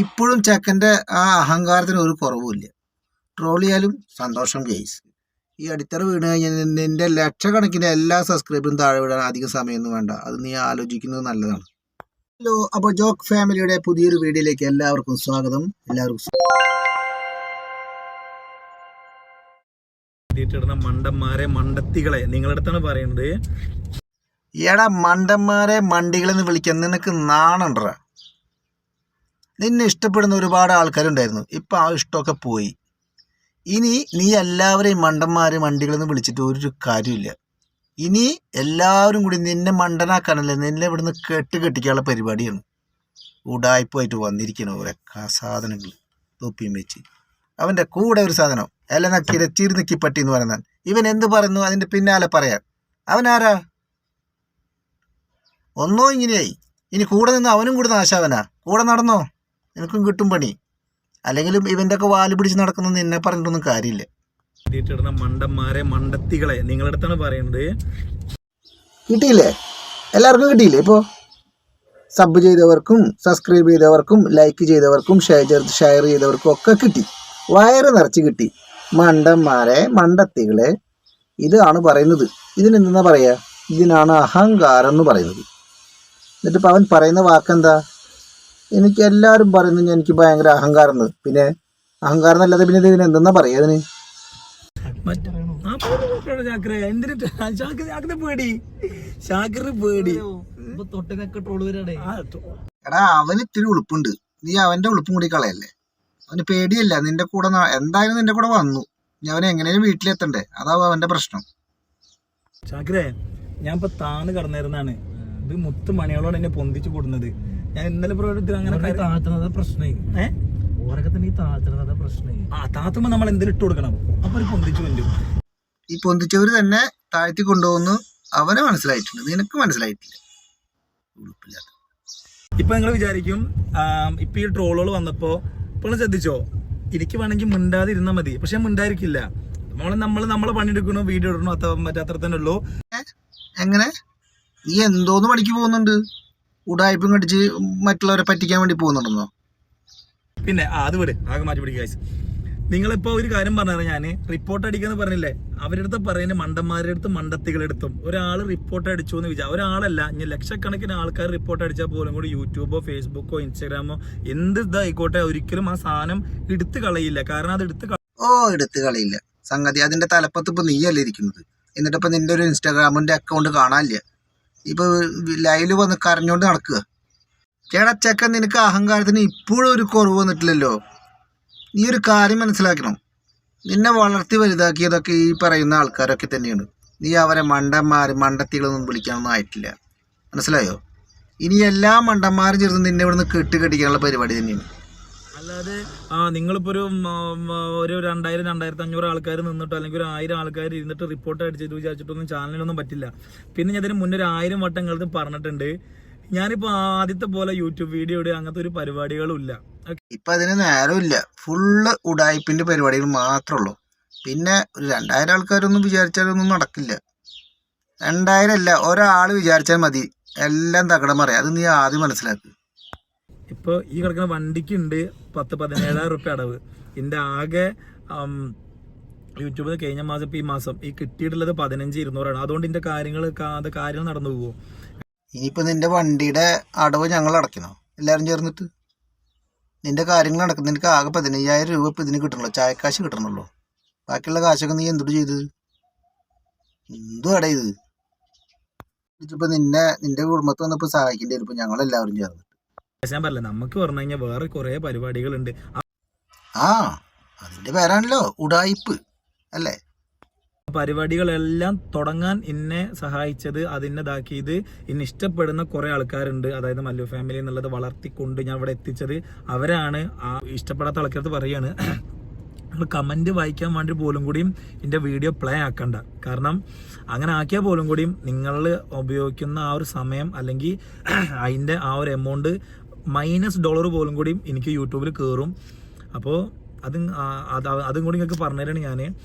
ഇപ്പോഴും ചെക്കൻ്റെ ആ അഹങ്കാരത്തിന് ഒരു കുറവുമില്ല. ട്രോൾ ചെയ്യാലും സന്തോഷം ഗെയ്സ്. ഈ അടിത്തറ വീണ് കഴിഞ്ഞാൽ നിന്റെ ലക്ഷക്കണക്കിന് എല്ലാ സബ്സ്ക്രൈബറും താഴെ വിടാൻ അധികം സമയമൊന്നും വേണ്ട. അത് നീ ആലോചിക്കുന്നത് നല്ലതാണ്. ഹലോ, അപ്പോൾ ജോക്ക് ഫാമിലിയുടെ പുതിയൊരു വീഡിയോയിലേക്ക് എല്ലാവർക്കും സ്വാഗതം. മണ്ടന്മാരെ മണ്ടത്തികളെ നിങ്ങളുടെ അടുത്താണ് പറയുന്നത്. എടാ മണ്ടന്മാരെ മണ്ടികളെന്ന് വിളിക്കാൻ നിനക്ക് നാണുണ്ടറ. നിന്നെ ഇഷ്ടപ്പെടുന്ന ഒരുപാട് ആൾക്കാരുണ്ടായിരുന്നു. ഇപ്പം ആ ഇഷ്ടമൊക്കെ പോയി. ഇനി നീ എല്ലാവരെയും മണ്ടന്മാരെ മണ്ടികളെന്ന് വിളിച്ചിട്ട് ഒരു കാര്യമില്ല. ഇനി എല്ലാവരും കൂടി നിന്നെ മണ്ടനാക്കാനല്ലേ, നിന്നെ ഇവിടുന്ന് കെട്ടിക്കാനുള്ള പരിപാടിയാണ്. ഉടായ്പായിട്ട് വന്നിരിക്കണം ഓരോ സാധനങ്ങൾ തൊപ്പിയും വെച്ച്. അവൻ്റെ കൂടെ ഒരു സാധനം എല്ലാം നക്കിര ചിരുനിക്കി പട്ടി എന്ന് പറയുന്നത്. ഇവൻ എന്ത് പറയുന്നു അതിൻ്റെ പിന്നാലെ പറയാൻ. അവനാരാ? ഒന്നോ ഇങ്ങനെയായി. ഇനി കൂടെ നിന്ന് അവനും കൂടെ നാശാവനാ. കൂടെ നടന്നോ, നിനക്കും കിട്ടും പണി. അല്ലെങ്കിലും ഇവൻ്റെ ഒക്കെ വാല് പിടിച്ച് നടക്കുന്നത് നിന്നെ പറഞ്ഞിട്ടൊന്നും കാര്യമില്ല. മണ്ടന്മാരെ മണ്ടത്തികളെ നിങ്ങളുടെ അടുത്താണ് പറയുന്നത്. കിട്ടിയില്ലേ? എല്ലാവർക്കും കിട്ടിയില്ലേ? ഇപ്പോൾ സബ് ചെയ്തവർക്കും സബ്സ്ക്രൈബ് ചെയ്തവർക്കും ലൈക്ക് ചെയ്തവർക്കും ഷെയർ ചെയ്തവർക്കും ഒക്കെ കിട്ടി. വയറ് നിറച്ച് കിട്ടി. മണ്ടന്മാരെ മണ്ടത്തികളെ ഇതാണ് പറയുന്നത്. ഇതിനെന്താ പറയുക? ഇതിനാണ് അഹങ്കാരം എന്ന് പറയുന്നത്. എന്നിട്ടിപ്പോൾ അവൻ പറയുന്ന വാക്കെന്താ? എനിക്ക് എല്ലാവരും പറയുന്നു എനിക്ക് ഭയങ്കര അഹങ്കാരം എന്ന്. പിന്നെ അഹങ്കാരം എന്നല്ലാതെ പിന്നെ ഇതിനെന്തെന്നാ പറയുക? അതിന് എടാ, അവന് ഇത്തിരി ഉളുപ്പുണ്ട്. നീ അവന്റെ ഉളുപ്പും കൂടി കളയല്ലേ. അവന് പേടിയല്ല. നിന്റെ കൂടെ എന്തായാലും നിന്റെ കൂടെ വന്നു. നീ അവനെ എങ്ങനെയും വീട്ടിലെത്തണ്ടേ? അതാവും അവന്റെ പ്രശ്നം. ചാക്കരേ, ഞാൻ ഇപ്പൊ താന്ന് കടന്നിരുന്നാണ്. ഇത് മുത്ത് മണികളോട് എന്നെ പൊന്തിച്ചു കൊടുക്കുന്നത്. ഞാൻ ഇന്നലെ അങ്ങനെ താഴ്ത്തുന്നത് പ്രശ്നമായി. താത്തുമ്പോ നമ്മൾ എന്തെങ്കിലും ഇട്ട് കൊടുക്കണം. അപ്പൊ ഒരു പൊന്തിച്ചു കൊണ്ടു. ഈ പൊന്തിച്ചവര് തന്നെ താഴ്ത്തി കൊണ്ടുപോകുന്നു. അവനെ മനസ്സിലായിട്ടുണ്ട്, നിനക്ക് മനസ്സിലായിട്ടില്ല. ഉളുപ്പില്ലാത്ത. ഇപ്പൊ നിങ്ങൾ വിചാരിക്കും ഇപ്പൊ ഈ ട്രോളുകൾ വന്നപ്പോ ഇപ്പോൾ ശ്രദ്ധിച്ചോ, എനിക്ക് വേണമെങ്കിൽ മിണ്ടാതിരുന്നാൽ മതി. പക്ഷെ മിണ്ടായിരിക്കില്ല. നമ്മളെ പണിയെടുക്കണോ, വീഡിയോ ഇടണോ, അത്ര തന്നെ ഉള്ളൂ. എങ്ങനെ? നീ എന്തോന്ന് പണിക്ക് പോകുന്നുണ്ട്? ഉടായ്പും കടിച്ച് മറ്റുള്ളവരെ പറ്റിക്കാൻ വേണ്ടി പോകുന്നുണ്ടെന്നോ? പിന്നെ അത് വിട്, ആകെ മാറ്റി പിടിക്കുക. നിങ്ങളിപ്പോ ഒരു കാര്യം പറഞ്ഞാൽ, ഞാൻ റിപ്പോർട്ട് അടിക്കാന്ന് പറഞ്ഞില്ലേ, അവരുടെ അടുത്ത് പറയുന്നത് മണ്ടന്മാരുടെ അടുത്ത് മണ്ടത്തികളെടുത്തും ഒരാൾ റിപ്പോർട്ട് അടിച്ചു എന്ന് വിചാരിച്ചു. ഒരാളല്ല, ഇനി ലക്ഷക്കണക്കിന് ആൾക്കാർ റിപ്പോർട്ട് അടിച്ചാൽ പോലും കൂടി യൂട്യൂബോ ഫേസ്ബുക്കോ ഇൻസ്റ്റാഗ്രാമോ എന്ത് ഇതായിക്കോട്ടെ ഒരിക്കലും ആ സാധനം എടുത്ത് കളയില്ല. കാരണം അത് എടുത്ത് കളയില്ല. സംഗതി അതിന്റെ തലപ്പത്ത് ഇപ്പൊ നീയല്ലേ ഇരിക്കുന്നത്. എന്നിട്ടിപ്പോ നിന്റെ ഒരു ഇൻസ്റ്റാഗ്രാമിന്റെ അക്കൗണ്ട് കാണാനില്ല. ഇപ്പൊ ലൈവില് വന്ന് കരഞ്ഞോണ്ട് നടക്കുക. ചേടച്ചക്കൻ, നിനക്ക് അഹങ്കാരത്തിന് ഇപ്പോഴും ഒരു കുറവ് വന്നിട്ടില്ലല്ലോ. നീ ഒരു കാര്യം മനസ്സിലാക്കണം. നിന്നെ വളർത്തി വലുതാക്കിയതൊക്കെ ഈ പറയുന്ന ആൾക്കാരൊക്കെ തന്നെയാണ്. നീ അവരെ മണ്ടത്തികളൊന്നും വിളിക്കാനൊന്നും ആയിട്ടില്ല. മനസ്സിലായോ? ഇനി എല്ലാ മണ്ടന്മാരും ചേർന്ന് നിന്നെ ഇവിടുന്ന് കെട്ടിക്കാനുള്ള പരിപാടി തന്നെയാണ്. അല്ലാതെ നിങ്ങളിപ്പോ ഒരു 2000-2500 ആൾക്കാർ നിന്നിട്ടോ അല്ലെങ്കിൽ ഒരു 1000 ആൾക്കാർ ഇരുന്നിട്ട് റിപ്പോർട്ട് അടിച്ചിട്ട് വിചാരിച്ചിട്ടൊന്നും ചാനലിനൊന്നും പറ്റില്ല. പിന്നെ ഞാൻ ഇതിന് മുന്നേ 1000 വട്ടം പറഞ്ഞിട്ടുണ്ട്. ഞാനിപ്പോ ആദ്യത്തെ പോലെ യൂട്യൂബ് വീഡിയോ ഇടുക അങ്ങനത്തെ ഒരു പരിപാടികളും ഇല്ല. ഇപ്പൊ അതിന് നേരമില്ല. ഫുള്ള് ഉടായ്പിന്റെ പരിപാടികൾ മാത്രമേ ഉള്ളൂ. പിന്നെ ഒരു 2000 ആൾക്കാരൊന്നും വിചാരിച്ചാലൊന്നും നടക്കില്ല. 2000 അല്ല, ഒരാൾ വിചാരിച്ചാൽ മതി എല്ലാം തകടം പറയാം. അത് നീ ആദ്യം മനസ്സിലാക്കുക. ഇപ്പൊ ഈ കിടക്കുന്ന വണ്ടിക്ക് ഉണ്ട് 10-17,000 റുപ്യ അടവ്. ഇതിന്റെ ആകെ യൂട്യൂബിൽ കഴിഞ്ഞ മാസം ഇപ്പൊ ഈ മാസം ഈ കിട്ടിയിട്ടുള്ളത് 15,200 അതുകൊണ്ട് ഇതിന്റെ കാര്യങ്ങൾ നടന്നു പോകുമോ? ഇനിയിപ്പോ നിന്റെ വണ്ടിയുടെ അടവ് ഞങ്ങൾ അടയ്ക്കണോ എല്ലാവരും ചേർന്നിട്ട്? നിന്റെ കാര്യങ്ങൾ നടക്കും. നിനക്ക് ആകെ 15,000 രൂപ ഇപ്പൊ ഇതിന് കിട്ടണല്ലോ, ചായക്കാശ് കിട്ടണല്ലോ. ബാക്കിയുള്ള കാശൊക്കെ നീ എന്തുട്ട് ചെയ്ത്? എന്തും അട ഇത് ഇപ്പൊ നിന്റെ കുടുംബത്തിൽ വന്നപ്പോ സഹായിക്കേണ്ടി വരും. ഇപ്പൊ ഞങ്ങളെല്ലാവരും ചേർന്ന്. ഞാൻ പറഞ്ഞില്ല, നമുക്ക് പറഞ്ഞു കഴിഞ്ഞാൽ വേറെ കുറെ പരിപാടികളുണ്ട്. അതിന്റെ പേരാണല്ലോ ഉടായിപ്പ് അല്ലേ? പരിപാടികളെല്ലാം തുടങ്ങാൻ എന്നെ സഹായിച്ചത്, അതിൻ്റെതാക്കിയത് എന്നെ ഇഷ്ടപ്പെടുന്ന കുറെ ആൾക്കാരുണ്ട്. അതായത് മല്ലു ഫാമിലി എന്നുള്ളത് വളർത്തിക്കൊണ്ട് ഞാൻ ഇവിടെ എത്തിച്ചത് അവരാണ്. ഇഷ്ടപ്പെടാത്ത ആൾക്കാർക്ക് പറയാണ്, നിങ്ങൾ കമന്റ് വായിക്കാൻ വേണ്ടി പോലും കൂടിയും എൻ്റെ വീഡിയോ പ്ലേ ആക്കണ്ട. കാരണം അങ്ങനെ ആക്കിയാൽ പോലും കൂടിയും നിങ്ങൾ ഉപയോഗിക്കുന്ന ആ ഒരു സമയം അല്ലെങ്കിൽ അതിൻ്റെ ആ ഒരു എമൗണ്ട് -$പോലും കൂടിയും എനിക്ക് യൂട്യൂബിൽ കയറും. അപ്പോൾ അതും കൂടി നിങ്ങൾക്ക് പറഞ്ഞുതരാണ് ഞാൻ.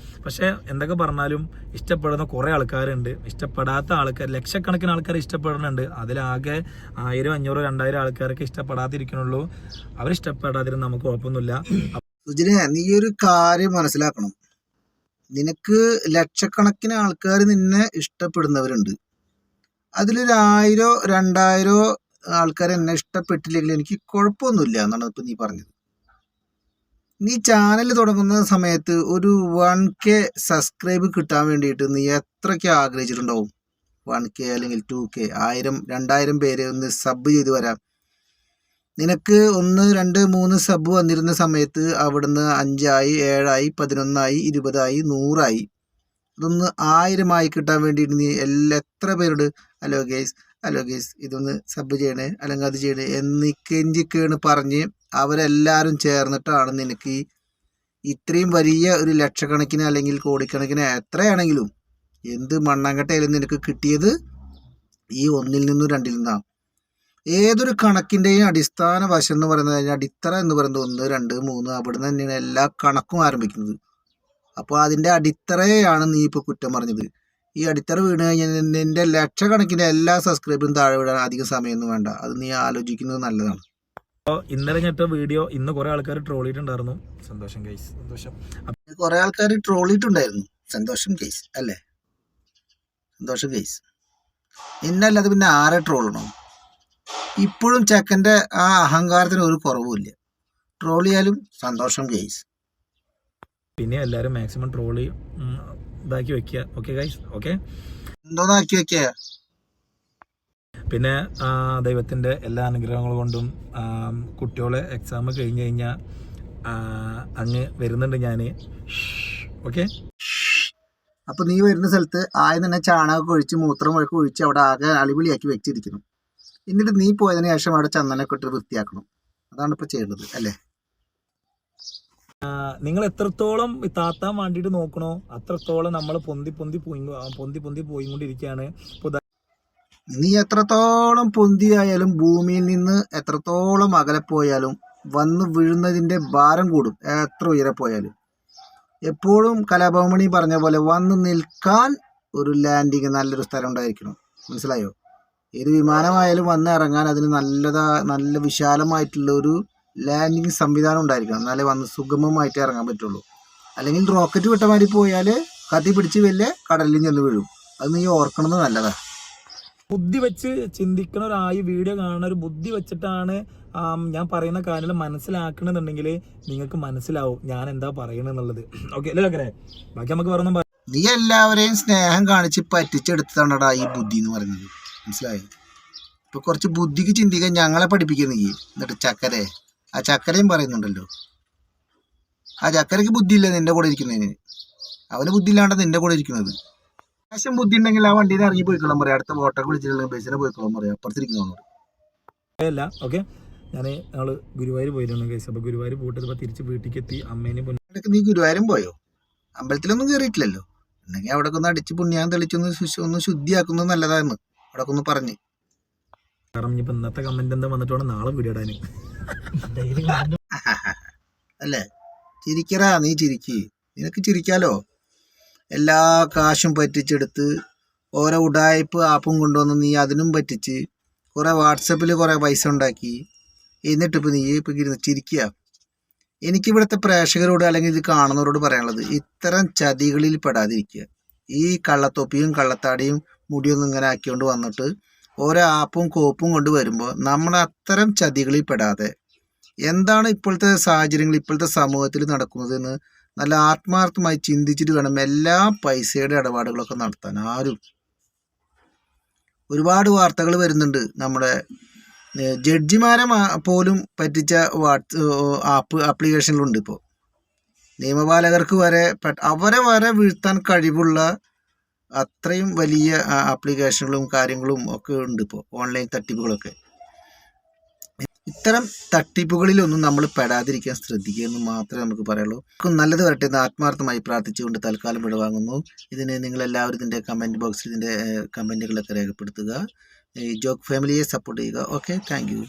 പക്ഷെ എന്തൊക്കെ പറഞ്ഞാലും ഇഷ്ടപ്പെടുന്ന കുറേ ആൾക്കാരുണ്ട്, ഇഷ്ടപ്പെടാത്ത ആൾക്കാർ ലക്ഷക്കണക്കിന് ആൾക്കാർ ഇഷ്ടപ്പെടുന്നുണ്ട്. അതിലാകെ 1000, 500, 2000 ആൾക്കാരൊക്കെ ഇഷ്ടപ്പെടാതിരിക്കണുള്ളൂ. അവരിഷ്ടപ്പെടാതിരുന്ന് നമുക്ക് കുഴപ്പമൊന്നുമില്ല. സുജിനെ, നീ ഒരു കാര്യം മനസ്സിലാക്കണം. നിനക്ക് ലക്ഷക്കണക്കിന് ആൾക്കാർ നിന്നെ ഇഷ്ടപ്പെടുന്നവരുണ്ട്. അതിലൊരു 1000, 2000 ആൾക്കാർ എന്നെ ഇഷ്ടപ്പെട്ടില്ലെങ്കിൽ എനിക്ക് കുഴപ്പമൊന്നുമില്ല എന്നാണ് ഇപ്പം നീ പറഞ്ഞത്. നീ ചാനൽ തുടങ്ങുന്ന സമയത്ത് ഒരു 1K സബ്സ്ക്രൈബ് കിട്ടാൻ വേണ്ടിയിട്ട് നീ എത്രയ്ക്ക് ആഗ്രഹിച്ചിട്ടുണ്ടാവും? 1K അല്ലെങ്കിൽ 2K, 1000, 2000 പേര് ഒന്ന് സബ് ചെയ്ത് വരാം. നിനക്ക് 1, 2, 3 സബ് വന്നിരുന്ന സമയത്ത് അവിടുന്ന് 5 ആയി, 7 ആയി, 11 ആയി, 20 ആയി, 100 ആയി. അതൊന്ന് 1000 ആയി കിട്ടാൻ വേണ്ടിയിട്ട് നീ എത്ര പേരോട് ഹലോ ഗേസ് ഇതൊന്ന് സബ് ചെയ്യണേ, അല്ലെങ്കിൽ അത് ചെയ്യണേ എന്ന് കെഞ്ചിക്കേണ് പറഞ്ഞ് അവരെല്ലാവരും ചേർന്നിട്ടാണ് നിനക്ക് ഇത്രയും വലിയ ഒരു ലക്ഷക്കണക്കിന് അല്ലെങ്കിൽ കോടിക്കണക്കിന് എത്രയാണെങ്കിലും എന്ത് മണ്ണാങ്കട്ടയിലും നിനക്ക് കിട്ടിയത് ഈ 1ൽ നിന്നും 2ൽ നിന്നാണ്. ഏതൊരു കണക്കിൻ്റെയും അടിസ്ഥാന വശം എന്ന് പറയുന്നത്, അടിത്തറ എന്ന് പറയുന്നത് 1, 2, 3 അവിടെ നിന്ന് തന്നെയാണ് എല്ലാ കണക്കും ആരംഭിക്കുന്നത്. അപ്പോൾ അതിൻ്റെ അടിത്തറയാണ് നീ ഇപ്പോൾ കുറ്റം പറഞ്ഞത്. ഈ അടിത്തറ വീണ് കഴിഞ്ഞാൽ നിൻ്റെ ലക്ഷക്കണക്കിന് എല്ലാ സബ്സ്ക്രൈബറും താഴെ വിടാൻ അധികം സമയമൊന്നും വേണ്ട. അത് നീ ആലോചിക്കുന്നത് നല്ലതാണ്. അപ്പോൾ ഇന്നലെ ഞാൻ വീഡിയോ ഇന്ന് കുറേ ആൾക്കാർ ട്രോളിയിട്ടുണ്ടായിരുന്നു. സന്തോഷം ഗൈസ്, സന്തോഷം. കുറേ ആൾക്കാർ ട്രോളിയിട്ടുണ്ടായിരുന്നു. സന്തോഷം ഗൈസ് അല്ലേ? സന്തോഷം ഗൈസ്. നിന്നല്ലാതെ പിന്നെ ആരെ ട്രോളണം? ഇപ്പോഴും ചെക്കൻ്റെ ആ അഹങ്കാരത്തിന് ഒരു കുറവുമില്ല. ട്രോൾ ചെയ്യാലും സന്തോഷം ഗൈസ്. പിന്നെ എല്ലാവരും മാക്സിമം ട്രോളി ഇതാക്കി വെക്കുക. ഓക്കെ ഗൈസ്, ഓക്കെ, എന്തോന്നാക്കി വെക്കുക. പിന്നെ ദൈവത്തിൻ്റെ എല്ലാ അനുഗ്രഹങ്ങൾ കൊണ്ടും കുട്ടികളെ എക്സാം കഴിഞ്ഞ് കഴിഞ്ഞാൽ അങ്ങ് വരുന്നുണ്ട് ഞാൻ. ഓക്കെ, അപ്പോൾ നീ വരുന്ന സ്ഥലത്ത് ആദ്യം തന്നെ ചാണകമൊക്കെ ഒഴിച്ച് മൂത്രം വഴക്ക് ഒഴിച്ച് അവിടെ ആകെ അളിപൊളിയാക്കി വെച്ചിരിക്കണം. എന്നിട്ട് നീ പോയതിന് ശേഷം അവിടെ ചന്ദനമൊക്കെ ഇട്ട് വൃത്തിയാക്കണം. അതാണ് ഇപ്പോൾ ചെയ്യേണ്ടത് അല്ലേ? നിങ്ങൾ എത്രത്തോളം താത്താൻ വേണ്ടിയിട്ട് നോക്കണോ അത്രത്തോളം നമ്മൾ പൊന്തി പോയിക്കൊണ്ടിരിക്കുകയാണ്. നീ എത്രത്തോളം പൊന്തിയായാലും ഭൂമിയിൽ നിന്ന് എത്രത്തോളം അകലെ പോയാലും വന്ന് വീഴുന്നതിൻ്റെ ഭാരം കൂടും. എത്ര ഉയരെ പോയാലും എപ്പോഴും കലാഭവമണി പറഞ്ഞ പോലെ വന്ന് നിൽക്കാൻ ഒരു ലാൻഡിങ് നല്ലൊരു സ്ഥലം ഉണ്ടായിരിക്കണം. മനസ്സിലായോ? ഏത് വിമാനമായാലും വന്ന് ഇറങ്ങാൻ അതിന് നല്ല വിശാലമായിട്ടുള്ള ഒരു ലാൻഡിങ് സംവിധാനം ഉണ്ടായിരിക്കണം. എന്നാലേ വന്ന് സുഗമമായിട്ട് ഇറങ്ങാൻ പറ്റുള്ളൂ. അല്ലെങ്കിൽ റോക്കറ്റ് വിട്ട മാതിരി പോയാൽ കത്തി പിടിച്ച് വലിയ കടലിൽ ചെന്ന് വീഴും. അത് നീ ഓർക്കണത് നല്ലതാണ്. ബുദ്ധി വെച്ച് ചിന്തിക്കണ ഒരായി വീഡിയോ കാണുന്ന ഒരു ബുദ്ധി വെച്ചിട്ടാണ് ഞാൻ പറയുന്ന കാര്യങ്ങൾ മനസ്സിലാക്കണമെന്നുണ്ടെങ്കിൽ നിങ്ങൾക്ക് മനസ്സിലാവും ഞാൻ എന്താ പറയണെന്നുള്ളത്. ഓക്കെ അല്ലേ? ബാക്കി നമുക്ക് പറഞ്ഞു. നീ എല്ലാവരെയും സ്നേഹം കാണിച്ച് പറ്റിച്ചെടുത്തതാണടാ ഈ ബുദ്ധി എന്ന് പറയുന്നത്. മനസ്സിലായോ? ഇപ്പൊ കുറച്ച് ബുദ്ധിക്ക് ചിന്തിക്കാൻ ഞങ്ങളെ പഠിപ്പിക്കുന്ന നീ. എന്നിട്ട് ആ ചക്കരയും പറയുന്നുണ്ടല്ലോ. ആ ചക്കരയ്ക്ക് ബുദ്ധിയില്ല നിന്റെ കൂടെ ഇരിക്കുന്നതിന്. അവന് ബുദ്ധി ഇല്ലാണ്ട് നിന്റെ കൂടെ ഇരിക്കുന്നത്. അത്യാവശ്യം ബുദ്ധി ഉണ്ടെങ്കിൽ ആ വണ്ടിയിൽ ഇറങ്ങി പോയിക്കോളാൻ പറയാം. അടുത്ത ഓട്ടോ വിളിച്ചിട്ടുള്ള ബസ്സിനെ പോയിക്കോളാൻ പറയാം. അപ്പുറത്തിരിക്കുന്നവനോട് അല്ല. ഓക്കെ, ഞങ്ങൾ ഗുരുവായൂർ പോയിരുന്നു കേസ്. അപ്പോൾ ഗുരുവായൂർ പോയിട്ട് തിരിച്ച് വീട്ടിലേക്ക് എത്തി. അമ്മേനെ നീ ഗുരുവായൂരും പോയോ? അമ്പലത്തിലൊന്നും കയറിയിട്ടില്ലല്ലോ. ഉണ്ടെങ്കിൽ അവിടെ ഒന്ന് അടിച്ച് പുണ്യാൻ തെളിച്ചൊന്ന് ശുദ്ധിയാക്കുന്നത് നല്ലതായിരുന്നു. അവിടെ ഒന്ന് പറഞ്ഞ്. കാരണം ഇനിയിപ്പോൾ ഇന്നത്തെ കമന്റ് എന്താ വന്നിട്ട് വേണം നാളെ വീഡിയോ ഇടാൻ. അല്ലേ? ചിരിക്കറാ, നീ ചിരിക്ക്. നിനക്ക് ചിരിക്കാലോ. എല്ലാ കാശും പറ്റിച്ചെടുത്ത് ഓരോ ഉടായ്പ് ആപ്പും കൊണ്ടുവന്ന് നീ അതിനും പറ്റിച്ച് കുറേ വാട്സപ്പിൽ കുറേ പൈസ ഉണ്ടാക്കി. എന്നിട്ടിപ്പോൾ നീ ഇപ്പം ഇരുന്ന് ചിരിക്കുക. എനിക്കിവിടുത്തെ പ്രേക്ഷകരോട് അല്ലെങ്കിൽ ഇത് കാണുന്നവരോട് പറയാനുള്ളത്, ഇത്തരം ചതികളിൽ പെടാതിരിക്കുക. ഈ കള്ളത്തൊപ്പിയും കള്ളത്താടിയും മുടിയൊന്നും ഇങ്ങനെ ആക്കിക്കൊണ്ട് വന്നിട്ട് ഓരോ ആപ്പും കോപ്പും കൊണ്ട് വരുമ്പോൾ നമ്മൾ അത്തരം ചതികളിൽ പെടാതെ എന്താണ് ഇപ്പോഴത്തെ സാഹചര്യങ്ങൾ, ഇപ്പോഴത്തെ സമൂഹത്തിൽ നടക്കുന്നതെന്ന് നല്ല ആത്മാർത്ഥമായി ചിന്തിച്ചിട്ട് വേണം എല്ലാ പൈസയുടെ ഇടപാടുകളൊക്കെ നടത്താൻ. ഒരുപാട് വാർത്തകൾ വരുന്നുണ്ട്. നമ്മുടെ ജഡ്ജിമാരെ പോലും പറ്റിച്ച ആപ്ലിക്കേഷനിലുണ്ട്. ഇപ്പോൾ നിയമപാലകർക്ക് വരെ അവരെ വരെ വീഴ്ത്താൻ കഴിവുള്ള അത്രയും വലിയ ആപ്ലിക്കേഷനുകളും കാര്യങ്ങളും ഒക്കെ ഉണ്ട് ഇപ്പോൾ, ഓൺലൈൻ തട്ടിപ്പുകളൊക്കെ. ഇത്തരം തട്ടിപ്പുകളിലൊന്നും നമ്മൾ പെടാതിരിക്കാൻ ശ്രദ്ധിക്കുക എന്ന് മാത്രമേ നമുക്ക് പറയുള്ളൂ. നല്ലത് വരട്ടെ എന്ന് ആത്മാർത്ഥമായി പ്രാർത്ഥിച്ചുകൊണ്ട് തൽക്കാലം വിടവാങ്ങുന്നു. ഇതിന് നിങ്ങളെല്ലാവരും ഇതിൻ്റെ കമൻറ്റ് ബോക്സിൽ ഇതിൻ്റെ കമൻറ്റുകളൊക്കെ രേഖപ്പെടുത്തുക. ഈ ജോക്ക് ഫാമിലിയെ സപ്പോർട്ട് ചെയ്യുക. Okay, thank you.